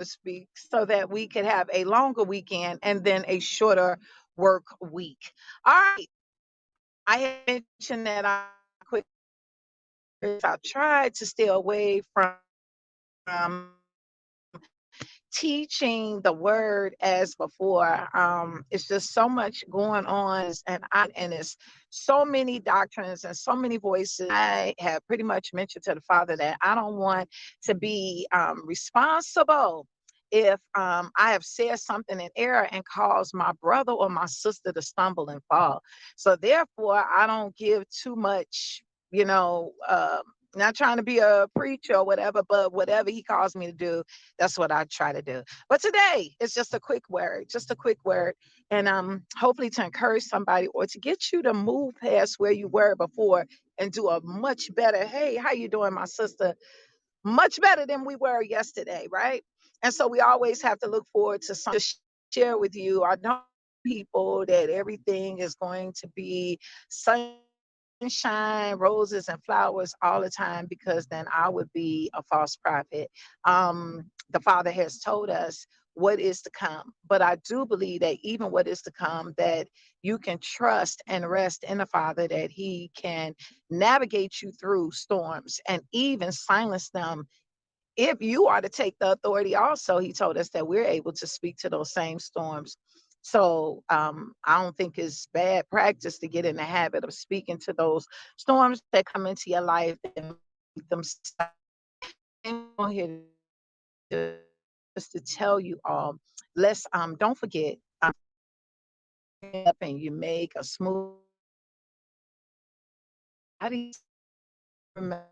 to speak, so that we could have a longer weekend and then a shorter work week. All right. I had mentioned that I tried to stay away from um, teaching the word as before. It's just so much going on, and it's so many doctrines and so many voices. I have pretty much mentioned to the Father that I don't want to be responsible if I have said something in error and caused my brother or my sister to stumble and fall. So therefore, I don't give too much, you know. Not trying to be a preacher or whatever, but whatever he calls me to do, that's what I try to do. But today it's just a quick word, just a quick word. And hopefully to encourage somebody or to get you to move past where you were before and do a much better. Hey, how you doing, my sister? Much better than we were yesterday, right? And so we always have to look forward to something to share with you. I know people that everything is going to be sunshine, roses, and flowers all the time, because then I would be a false prophet. The Father has told us what is to come, but I do believe that even what is to come, that you can trust and rest in the Father, that He can navigate you through storms and even silence them if you are to take the authority. Also, he told us that we're able to speak to those same storms. So I don't think it's bad practice to get in the habit of speaking to those storms that come into your life and make them stop. I'm on here just to tell you all, let's don't forget, up and you make a smooth. How do you remember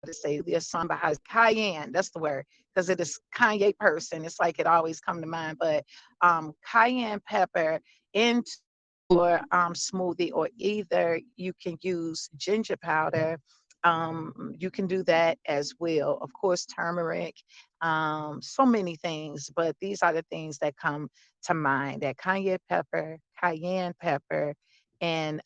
to say there's song behind cayenne? That's the word, because it is Kanye person. It's like it always come to mind. But cayenne pepper into your smoothie, or either you can use ginger powder. You can do that as well. Of course, turmeric, so many things, but these are the things that come to mind: that cayenne pepper, and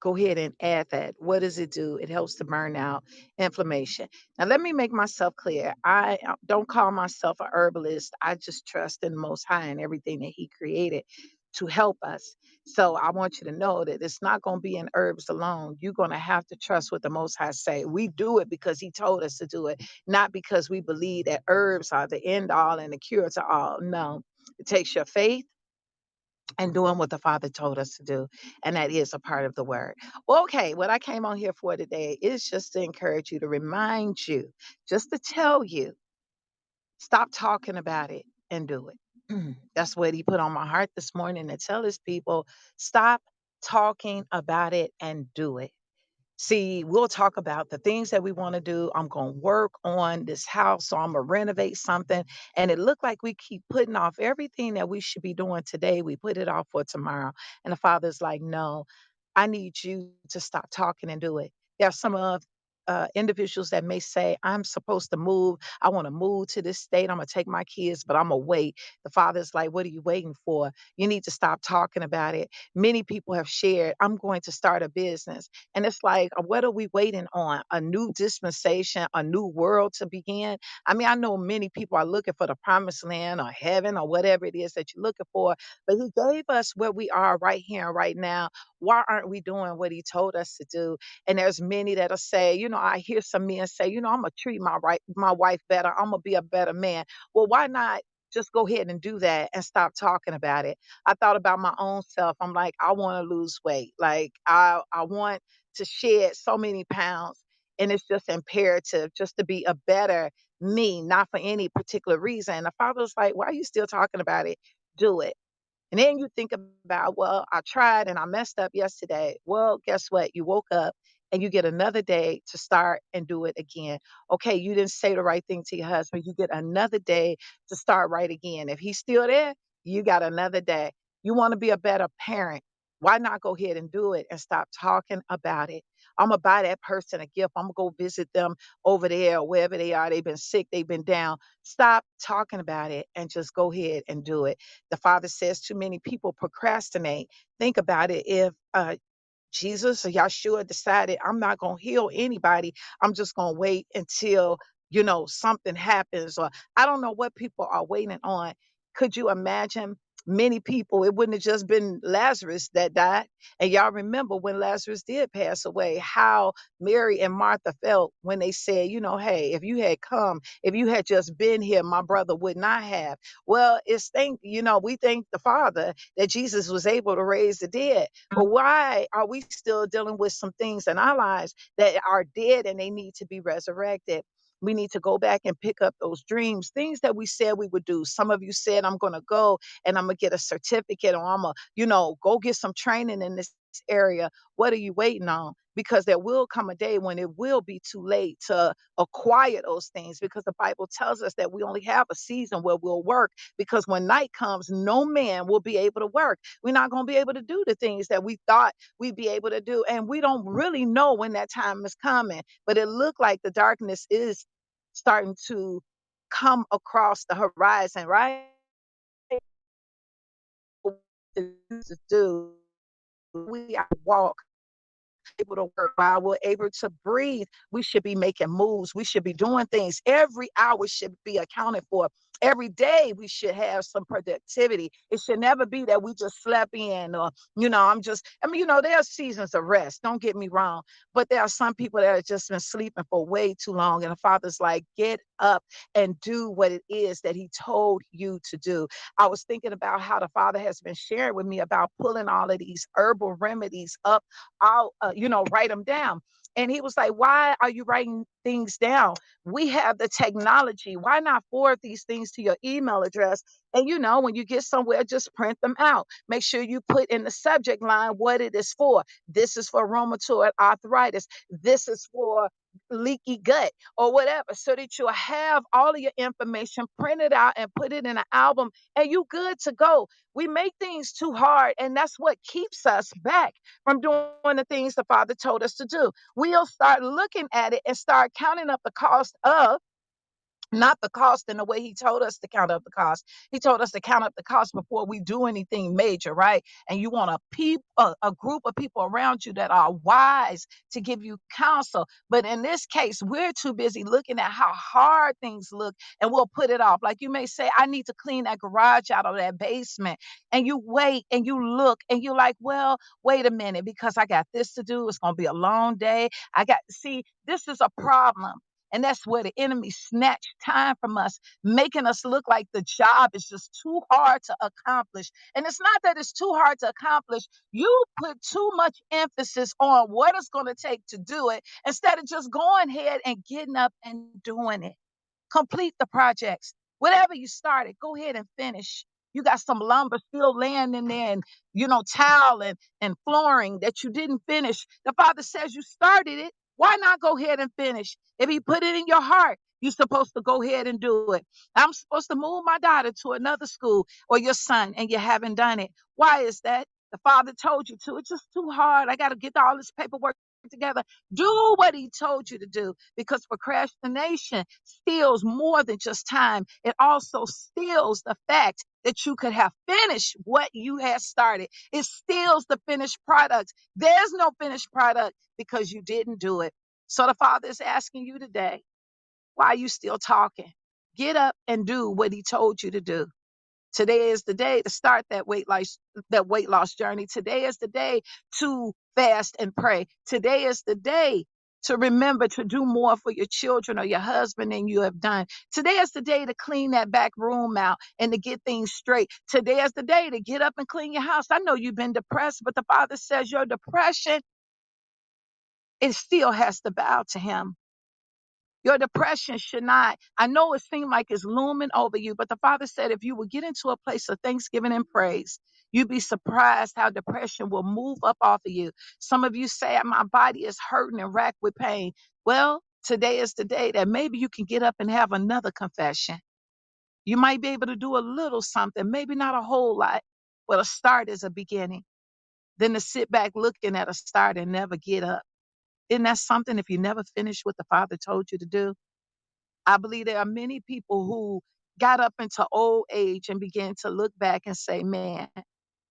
go ahead and add that. What does it do? It helps to burn out inflammation. Now, let me make myself clear. I don't call myself a herbalist. I just trust in the Most High and everything that He created to help us. So I want you to know that it's not going to be in herbs alone. You're going to have to trust what the Most High say. We do it because He told us to do it, not because we believe that herbs are the end all and the cure to all. No, it takes your faith and doing what the Father told us to do. And that is a part of the word. Well, okay, what I came on here for today is just to encourage you, to remind you, just to tell you, stop talking about it and do it. That's what He put on my heart this morning, to tell His people, stop talking about it and do it. See, we'll talk about the things that we want to do. I'm going to work on this house, so I'm going to renovate something. And it looked like we keep putting off everything that we should be doing today. We put it off for tomorrow. And the Father's like, no, I need you to stop talking and do it. There are some of individuals that may say, I'm supposed to move. I want to move to this state. I'm going to take my kids, but I'm going to wait. The Father's like, what are you waiting for? You need to stop talking about it. Many people have shared, I'm going to start a business. And it's like, what are we waiting on? A new dispensation, a new world to begin? I mean, I know many people are looking for the promised land or heaven or whatever it is that you're looking for, but He gave us where we are right here and right now. Why aren't we doing what He told us to do? And there's many that'll say, I hear some men say, I'm gonna treat my wife better. I'm gonna be a better man. Well, why not just go ahead and do that and stop talking about it? I thought about my own self. I'm like, I want to lose weight. Like I want to shed so many pounds. And it's just imperative just to be a better me, not for any particular reason. And the Father was like, why are you still talking about it? Do it. And then you think about, well, I tried and I messed up yesterday. Well, guess what? You woke up and you get another day to start and do it again. Okay, you didn't say the right thing to your husband. You get another day to start right again. If he's still there, you got another day. You want to be a better parent. Why not go ahead and do it and stop talking about it? I'm going to buy that person a gift. I'm going to go visit them over there or wherever they are. They've been sick, they've been down. Stop talking about it and just go ahead and do it. The Father says too many people procrastinate. Think about it. If Jesus or Yahshua decided, I'm not going to heal anybody, I'm just going to wait until something happens, or I don't know what people are waiting on. Could you imagine many people? It wouldn't have just been Lazarus that died. And y'all remember when Lazarus did pass away, how Mary and Martha felt when they said, hey, if you had come, if you had just been here, my brother would not have. Well, we thank the Father that Jesus was able to raise the dead. But why are we still dealing with some things in our lives that are dead and they need to be resurrected? We need to go back and pick up those dreams, things that we said we would do. Some of you said, I'm going to go and I'm going to get a certificate, or I'm going to, go get some training in this area. What are you waiting on? Because there will come a day when it will be too late to acquire those things, because the Bible tells us that we only have a season where we'll work, because when night comes, no man will be able to work. We're not going to be able to do the things that we thought we'd be able to do. And we don't really know when that time is coming, but it looked like the darkness is starting to come across the horizon, right? To do, we are walk able to work, while we're able to breathe, we should be making moves. We should be doing things. Every hour should be accounted for. Every day we should have some productivity. It should never be that we just slept in, or, there are seasons of rest. Don't get me wrong. But there are some people that have just been sleeping for way too long. And the Father's like, get up and do what it is that He told you to do. I was thinking about how the Father has been sharing with me about pulling all of these herbal remedies up. I'll, write them down. And he was like, why are you writing things down? We have the technology. Why not forward these things to your email address? And when you get somewhere, just print them out. Make sure you put in the subject line what it is for. This is for rheumatoid arthritis. This is for leaky gut, or whatever, so that you'll have all of your information printed out and put it in an album, and you good to go. We make things too hard, and that's what keeps us back from doing the things the Father told us to do. We'll start looking at it and start counting up the cost of, not the cost in the way He told us to count up the cost. He told us to count up the cost before we do anything major, right? And you want a group of people around you that are wise to give you counsel. But in this case, we're too busy looking at how hard things look, and we'll put it off. Like you may say, I need to clean that garage out of that basement. And you wait and you look and you're like, well, wait a minute, because I got this to do. It's going to be a long day. See, this is a problem. And that's where the enemy snatched time from us, making us look like the job is just too hard to accomplish. And it's not that it's too hard to accomplish. You put too much emphasis on what it's going to take to do it, instead of just going ahead and getting up and doing it. Complete the projects. Whatever you started, go ahead and finish. You got some lumber still laying in there, and tile and flooring that you didn't finish. The Father says you started it. Why not go ahead and finish? If He put it in your heart, you're supposed to go ahead and do it. I'm supposed to move my daughter to another school, or your son, and you haven't done it. Why is that? The Father told you to. It's just too hard. I got to get all this paperwork together. Do what He told you to do, because procrastination steals more than just time. It also steals the fact that you could have finished what you had started. It steals the finished product. There's no finished product because you didn't do it. So the Father is asking you today, why are you still talking? Get up and do what He told you to do. Today is the day to start that weight loss journey. Today is the day to fast and pray. Today is the day to remember to do more for your children or your husband than you have done. Today is the day to clean that back room out and to get things straight. Today is the day to get up and clean your house. I know you've been depressed, but the Father says your depression, it still has to bow to Him. Your depression should not. I know it seemed like it's looming over you, but the Father said if you would get into a place of thanksgiving and praise, you'd be surprised how depression will move up off of you. Some of you say, my body is hurting and racked with pain. Well, today is the day that maybe you can get up and have another confession. You might be able to do a little something, maybe not a whole lot, but a start is a beginning. Then to sit back looking at a start and never get up. Isn't that something if you never finish what the Father told you to do? I believe there are many people who got up into old age and began to look back and say, man,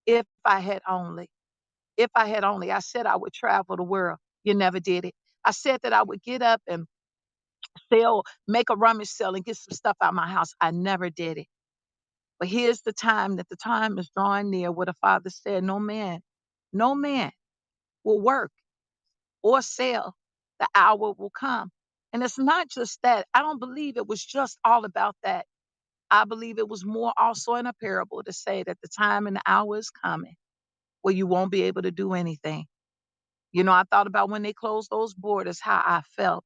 if I had only, if I had only, I said I would travel the world. You never did it. I said that I would get up and sell, make a rummage sale and get some stuff out my house. I never did it. But here's the time that the time is drawing near where the Father said, no man will work or sell. The hour will come. And it's not just that. I don't believe it was just all about that. I believe it was more also in a parable to say that the time and the hour is coming where you won't be able to do anything. I thought about when they closed those borders, how I felt.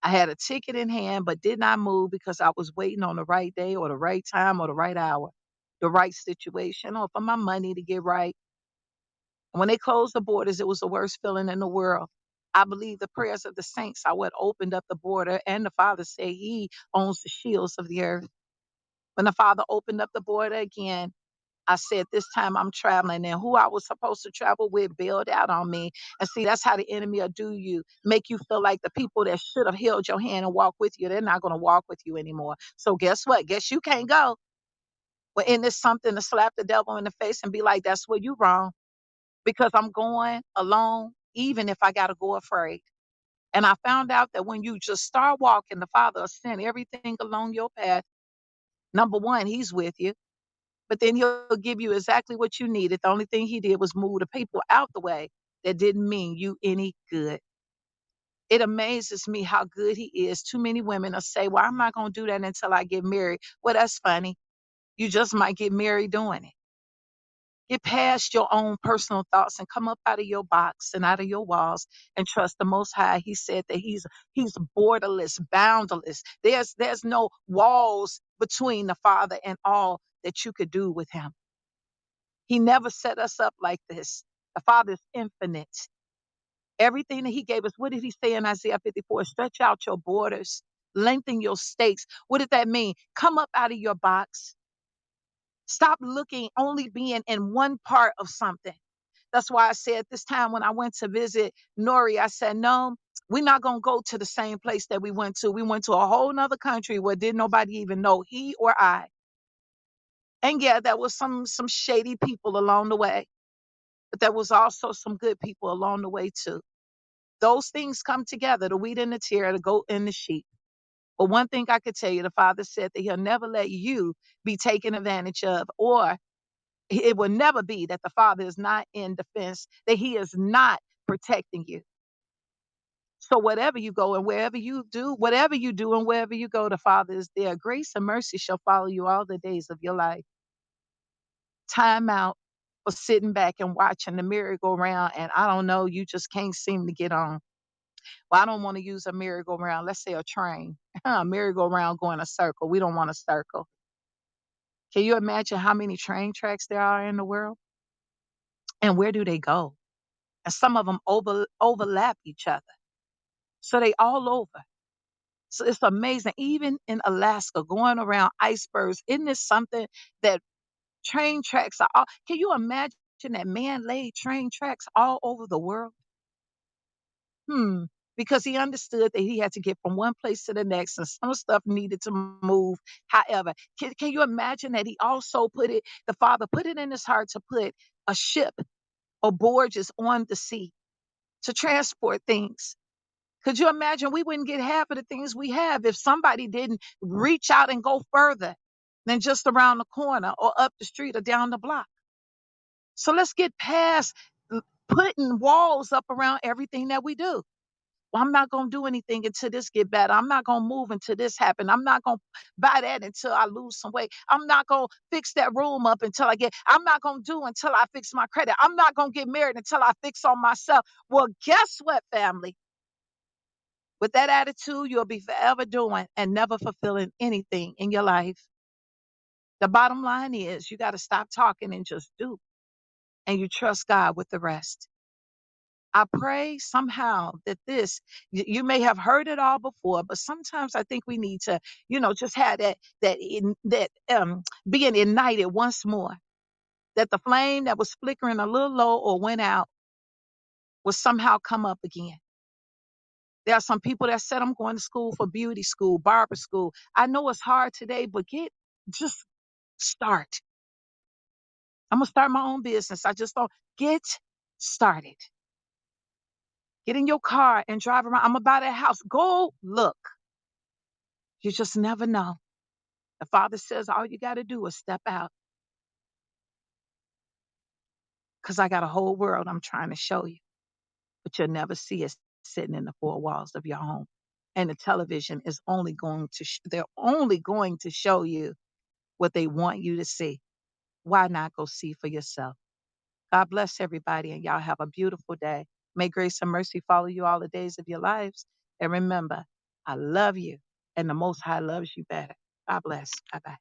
I had a ticket in hand, but did not move because I was waiting on the right day or the right time or the right hour, the right situation, or for my money to get right. When they closed the borders, it was the worst feeling in the world. I believe the prayers of the saints are what opened up the border, and the Father said He owns the shields of the earth. When the Father opened up the border again, I said, this time I'm traveling, and who I was supposed to travel with bailed out on me. And see, that's how the enemy will do you, make you feel like the people that should have held your hand and walked with you, they're not going to walk with you anymore. So guess what? Guess you can't go. Well, isn't this something to slap the devil in the face and be like, that's where you wrong? Because I'm going alone, even if I got to go afraid. And I found out that when you just start walking, the Father will send everything along your path. Number one, He's with you. But then He'll give you exactly what you needed. The only thing He did was move the people out the way that didn't mean you any good. It amazes me how good He is. Too many women will say, well, I'm not going to do that until I get married. Well, that's funny. You just might get married doing it. Get past your own personal thoughts and come up out of your box and out of your walls and trust the Most High. He said that He's borderless, boundless. There's no walls between the Father and all that you could do with Him. He never set us up like this. The Father is infinite. Everything that He gave us, what did He say in Isaiah 54? Stretch out your borders, lengthen your stakes. What did that mean? Come up out of your box. Stop looking, only being in one part of something. That's why I said this time when I went to visit Nori, I said, no, we're not going to go to the same place that we went to. We went to a whole nother country where didn't nobody even know, he or I. And yeah, there was some shady people along the way, but there was also some good people along the way too. Those things come together, the wheat and the tear, the goat and the sheep. But one thing I could tell you, the Father said that He'll never let you be taken advantage of, or it will never be that the Father is not in defense, that He is not protecting you. So whatever you go and wherever you do, whatever you do and wherever you go, the Father is there. Grace and mercy shall follow you all the days of your life. Time out for sitting back and watching the merry-go-round, and I don't know, you just can't seem to get on. Well, I don't want to use a merry-go-round. Let's say a train, a merry-go-round going a circle. We don't want a circle. Can you imagine how many train tracks there are in the world? And where do they go? And some of them overlap each other. So they all over. So it's amazing. Even in Alaska, going around icebergs, isn't this something that train tracks are all? Can you imagine that man laid train tracks all over the world? Hmm. Because he understood that he had to get from one place to the next and some stuff needed to move. However, can you imagine that he also the Father put it in his heart to put a ship or barges on the sea to transport things. Could you imagine we wouldn't get half of the things we have if somebody didn't reach out and go further than just around the corner or up the street or down the block? So let's get past putting walls up around everything that we do. Well, I'm not going to do anything until this get better. I'm not going to move until this happen. I'm not going to buy that until I lose some weight. I'm not going to fix that room up until I'm not going to do until I fix my credit. I'm not going to get married until I fix on myself. Well, guess what, family? With that attitude, you'll be forever doing and never fulfilling anything in your life. The bottom line is you got to stop talking and just do, and you trust God with the rest. I pray somehow that you may have heard it all before, but sometimes I think we need to, just have being ignited once more. That the flame that was flickering a little low or went out will somehow come up again. There are some people that said, I'm going to school for beauty school, barber school. I know it's hard today, but just start. I'm going to start my own business. I just don't get started. Get in your car and drive around. I'm going to buy that house. Go look. You just never know. The Father says all you got to do is step out because I got a whole world I'm trying to show you, but you'll never see it sitting in the four walls of your home. And the television is only going to, they're only going to show you what they want you to see. Why not go see for yourself? God bless everybody, and y'all have a beautiful day. May grace and mercy follow you all the days of your lives. And remember, I love you, and the Most High loves you better. God bless. Bye bye.